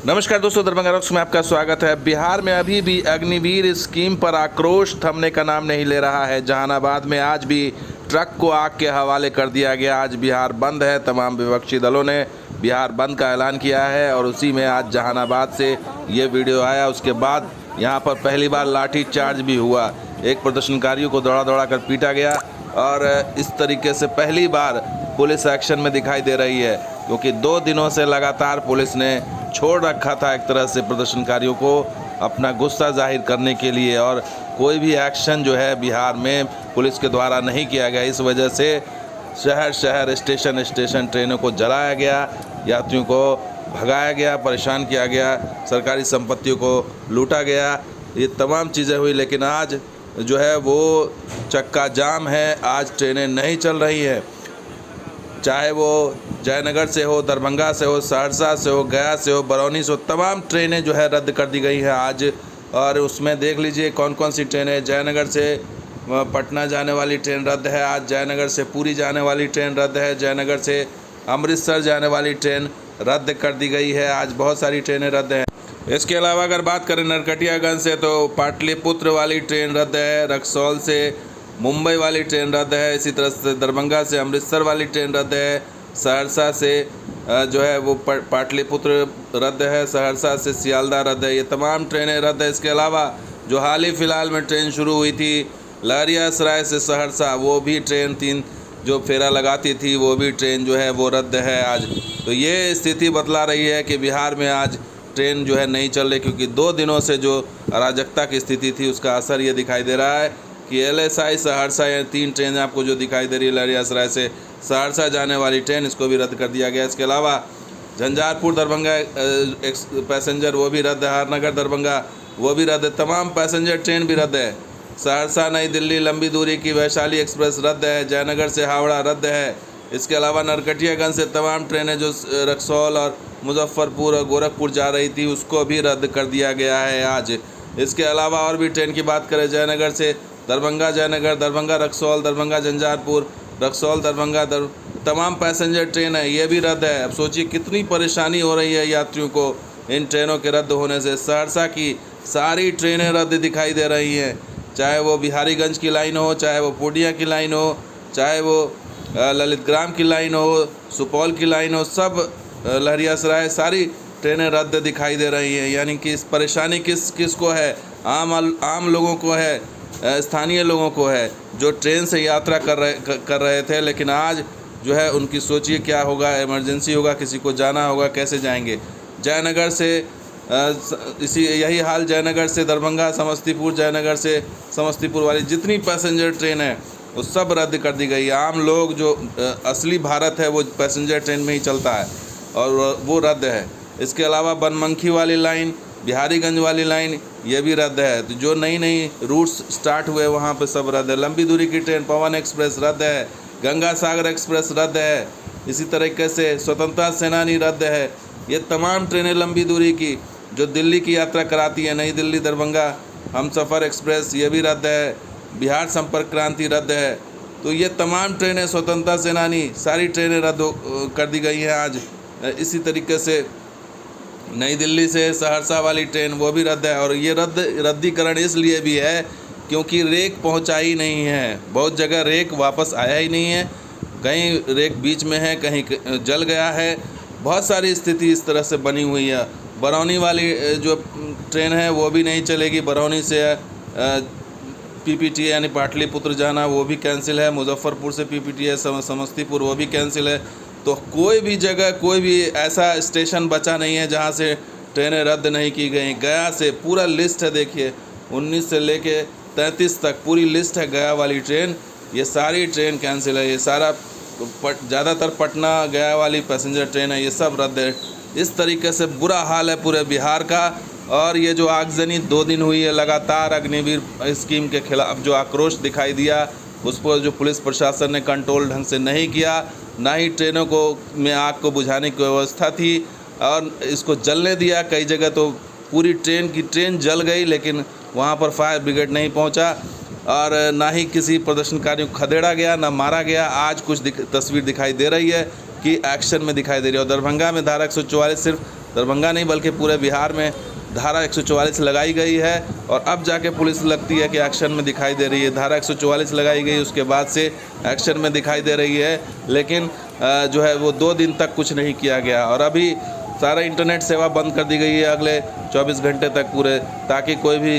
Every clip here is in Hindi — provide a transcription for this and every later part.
नमस्कार दोस्तों, दरभंगा रॉक्स में आपका स्वागत है। बिहार में अभी भी अग्निवीर स्कीम पर आक्रोश थमने का नाम नहीं ले रहा है। जहानाबाद में आज भी ट्रक को आग के हवाले कर दिया गया। आज बिहार बंद है। तमाम विपक्षी दलों ने बिहार बंद का ऐलान किया है और उसी में आज जहानाबाद से ये वीडियो आया। उसके बाद यहाँ पर पहली बार लाठी चार्ज भी हुआ। एक प्रदर्शनकारियों को दौड़ा दौड़ा कर पीटा गया और इस तरीके से पहली बार पुलिस एक्शन में दिखाई दे रही है, क्योंकि 2 दिनों से लगातार पुलिस ने छोड़ रखा था एक तरह से प्रदर्शनकारियों को अपना गुस्सा जाहिर करने के लिए, और कोई भी एक्शन जो है बिहार में पुलिस के द्वारा नहीं किया गया। इस वजह से शहर शहर स्टेशन स्टेशन ट्रेनों को जलाया गया, यात्रियों को भगाया गया, परेशान किया गया, सरकारी संपत्तियों को लूटा गया। ये तमाम चीज़ें हुई, लेकिन आज जो है वो चक्का जाम है। आज ट्रेनें नहीं चल रही हैं, चाहे वो जयनगर से हो, दरभंगा से हो, सहरसा से हो, गया से हो, बरौनी से हो, तमाम ट्रेनें जो है रद्द कर दी गई हैं आज। और उसमें देख लीजिए कौन कौन सी ट्रेनें। जयनगर से पटना जाने वाली ट्रेन रद्द है आज, जयनगर से पुरी जाने वाली ट्रेन रद्द है, जयनगर से अमृतसर जाने वाली ट्रेन रद्द कर दी गई है। आज बहुत सारी ट्रेनें रद्द हैं। इसके अलावा अगर बात करें नरकटियागंज से, तो पाटलिपुत्र वाली ट्रेन रद्द है, रक्सौल से मुंबई वाली ट्रेन रद्द है, इसी तरह से दरभंगा से अमृतसर वाली ट्रेन रद्द है, सहरसा से जो है वो पाटलिपुत्र रद्द है, सहरसा से सियालदह रद्द है। ये तमाम ट्रेनें रद्द है। इसके अलावा जो हाल ही फ़िलहाल में ट्रेन शुरू हुई थी लहरियासराय से सहरसा, वो भी ट्रेन 3 जो फेरा लगाती थी, वो भी ट्रेन जो है वो रद्द है आज। तो ये स्थिति बतला रही है कि बिहार में आज ट्रेन जो है नहीं चल रही, क्योंकि 2 दिनों से जो अराजकता की स्थिति थी उसका असर ये दिखाई दे रहा है कि LSI सहरसा, या 3 ट्रेन आपको जो दिखाई दे रही है लहरियासराय से सहरसा जाने वाली ट्रेन, इसको भी रद्द कर दिया गया। इसके अलावा झंझारपुर दरभंगा पैसेंजर वो भी रद्द है, हरनगर दरभंगा वो भी रद्द है, तमाम पैसेंजर ट्रेन भी रद्द है। सहरसा नई दिल्ली लंबी दूरी की वैशाली एक्सप्रेस रद्द है, जयनगर से हावड़ा रद्द है। इसके अलावा नरकटियागंज से तमाम ट्रेनें जो रक्सौल और मुजफ्फरपुर और गोरखपुर जा रही थी उसको भी रद्द कर दिया गया है आज। इसके अलावा और भी ट्रेन की बात करें, जयनगर से दरभंगा जयनगर, दरभंगा रक्सौल, दरभंगा झंझारपुर, रक्सौल दरभंगा तमाम पैसेंजर ट्रेन है ये भी रद्द है। अब सोचिए कितनी परेशानी हो रही है यात्रियों को इन ट्रेनों के रद्द होने से। सहरसा की सारी ट्रेनें रद्द दिखाई दे रही हैं, चाहे वो बिहारीगंज की लाइन हो, चाहे वो पूर्णिया की लाइन हो, चाहे वो ललितग्राम की लाइन हो, सुपौल की लाइन हो, सब लहरियासराय सारी ट्रेनें रद्द दिखाई दे रही हैं। यानी कि इस परेशानी किस को है? आम लोगों को है, स्थानीय लोगों को है, जो ट्रेन से यात्रा कर रहे थे। लेकिन आज जो है उनकी सोचिए क्या होगा, इमरजेंसी होगा, किसी को जाना होगा, कैसे जाएंगे। जयनगर से यही हाल, जयनगर से दरभंगा, समस्तीपुर, जयनगर से समस्तीपुर वाली जितनी पैसेंजर ट्रेन है वो सब रद्द कर दी गई। आम लोग जो असली भारत है वो पैसेंजर ट्रेन में ही चलता है और वो रद्द है। इसके अलावा बनमनखी वाली लाइन, बिहारीगंज वाली लाइन ये भी रद्द है। तो जो नई रूट्स स्टार्ट हुए वहाँ पे सब रद्द है। लंबी दूरी की ट्रेन पवन एक्सप्रेस रद्द है, गंगा सागर एक्सप्रेस रद्द है, इसी तरीके से स्वतंत्रता सेनानी रद्द है। ये तमाम ट्रेनें लंबी दूरी की जो दिल्ली की यात्रा कराती है, नई दिल्ली दरभंगा हमसफ़र एक्सप्रेस ये भी रद्द है, बिहार संपर्क क्रांति रद्द है। तो ये तमाम ट्रेनें, स्वतंत्रता सेनानी, सारी ट्रेनें रद्द कर दी गई हैं आज। इसी तरीके से नई दिल्ली से सहरसा वाली ट्रेन वो भी रद्द है। और ये रद्दीकरण इसलिए भी है क्योंकि रेक पहुंचाई नहीं है। बहुत जगह रेक वापस आया ही नहीं है, कहीं रेक बीच में है, कहीं जल गया है। बहुत सारी स्थिति इस तरह से बनी हुई है। बरौनी वाली जो ट्रेन है वो भी नहीं चलेगी। बरौनी से PPT यानी पाटलिपुत्र जाना वो भी कैंसिल है। मुजफ्फरपुर से PPT है, समस्तीपुर वो भी कैंसिल है। तो कोई भी जगह, कोई भी ऐसा स्टेशन बचा नहीं है जहाँ से ट्रेनें रद्द नहीं की गई। गया से पूरा लिस्ट है, देखिए 19 से लेके 33 तक पूरी लिस्ट है गया वाली ट्रेन। ये सारी ट्रेन कैंसिल है। ये सारा ज़्यादातर पटना गया वाली पैसेंजर ट्रेन है, ये सब रद्द है। इस तरीके से बुरा हाल है पूरे बिहार का। और ये जो आगजनी 2 दिन हुई है लगातार अग्निवीर स्कीम के खिलाफ, जो आक्रोश दिखाई दिया, उस पर जो पुलिस प्रशासन ने कंट्रोल ढंग से नहीं किया, ना ही ट्रेनों को में आग को बुझाने की व्यवस्था थी और इसको जलने दिया। कई जगह तो पूरी ट्रेन जल गई, लेकिन वहाँ पर फायर ब्रिगेड नहीं पहुँचा और ना ही किसी प्रदर्शनकारियों को खदेड़ा गया, ना मारा गया। आज कुछ तस्वीर दिखाई दे रही है कि एक्शन में दिखाई दे रही है। और दरभंगा में धारा 144 सिर्फ दरभंगा नहीं बल्कि पूरे बिहार में धारा 144 लगाई गई है और अब जाके पुलिस लगती है कि एक्शन में दिखाई दे रही है। धारा 144 लगाई गई, उसके बाद से एक्शन में दिखाई दे रही है, लेकिन जो है वो 2 दिन तक कुछ नहीं किया गया और अभी सारा इंटरनेट सेवा बंद कर दी गई है अगले 24 घंटे तक पूरे, ताकि कोई भी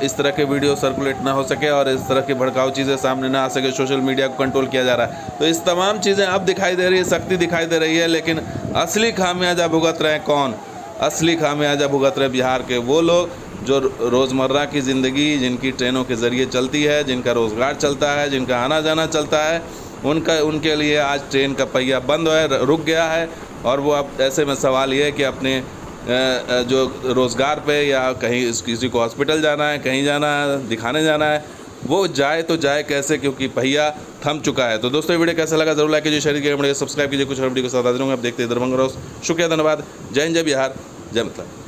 इस तरह के वीडियो सर्कुलेट ना हो सके और इस तरह की भड़काऊ चीज़ें सामने ना आ सके। सोशल मीडिया को कंट्रोल किया जा रहा है, तो इस तमाम चीज़ें अब दिखाई दे रही है, सख्ती दिखाई दे रही है, लेकिन असली खामियाजा भुगत रहे हैं कौन? असली खामियाजा भुगत रहे बिहार के वो लोग जो रोज़मर्रा की ज़िंदगी, जिनकी ट्रेनों के ज़रिए चलती है, जिनका रोज़गार चलता है, जिनका आना जाना चलता है, उनके लिए आज ट्रेन का पहिया बंद है, रुक गया है। और वो अब ऐसे में सवाल ये है कि अपने जो रोज़गार पे या कहीं किसी को हॉस्पिटल जाना है, कहीं जाना है, दिखाने जाना है, वो जाए तो जाए कैसे, क्योंकि पहिया थम चुका है। तो दोस्तों, वीडियो कैसा लगा जरूर लाइक कीजिए, शेयर कीजिए, सब्सक्राइब कीजिए। कुछ और वीडियो के साथ हाजिर होंगे, आप देखते हैं दरभंगा रोज। शुक्रिया, धन्यवाद। जय हिंद, जय बिहार, जय मतलब।